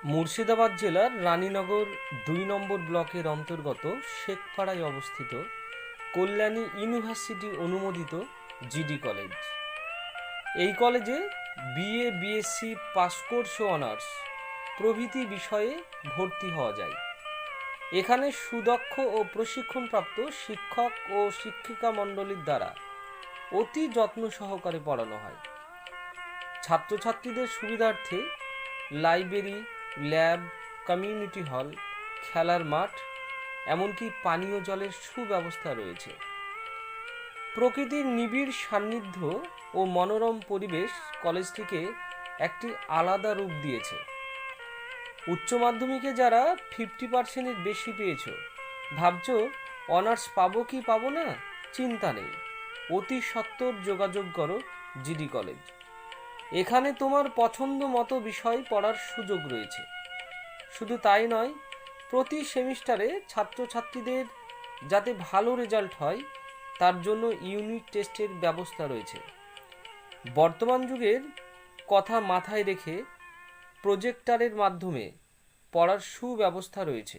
মুর্শিদাবাদ জেলার রানীনগর ২ নম্বর ব্লকের অন্তর্গত শেখপাড়ায় অবস্থিত কল্যাণী ইউনিভার্সিটি অনুমোদিত জিডি কলেজ। এই কলেজে বিএ, বিএসসি, পাস কোর্স ও অনার্স প্রভৃতি বিষয়ে ভর্তি হওয়া যায়। এখানে সুদক্ষ ও প্রশিক্ষণপ্রাপ্ত শিক্ষক ও শিক্ষিকা মণ্ডলীর দ্বারা অতি যত্ন সহকারে পড়ানো হয়। ছাত্রছাত্রীদের সুবিধার্থে লাইব্রেরি, ল্যাব, কমিউনিটি হল, খেলার মাঠ, এমনকি পানীয় জলের সুব্যবস্থা রয়েছে। প্রকৃতির নিবিড় সান্নিধ্য ও মনোরম পরিবেশ কলেজটিকে একটি আলাদা রূপ দিয়েছে। উচ্চ মাধ্যমিকে যারা 50%-এর বেশি পেয়েছ, ভাবছো অনার্স পাবো কি পাবো না, চিন্তা নেই, অতি সত্বর যোগাযোগ করো জিডি কলেজ। এখানে তোমার পছন্দ মতো বিষয় পড়ার সুযোগ রয়েছে। শুধু তাই নয়, প্রতি সেমিস্টারে ছাত্রছাত্রীদের যাতে ভালো রেজাল্ট হয় তার জন্য ইউনিট টেস্টের ব্যবস্থা রয়েছে। বর্তমান যুগের কথা মাথায় রেখে প্রজেক্টরের মাধ্যমে পড়ার সুব্যবস্থা রয়েছে।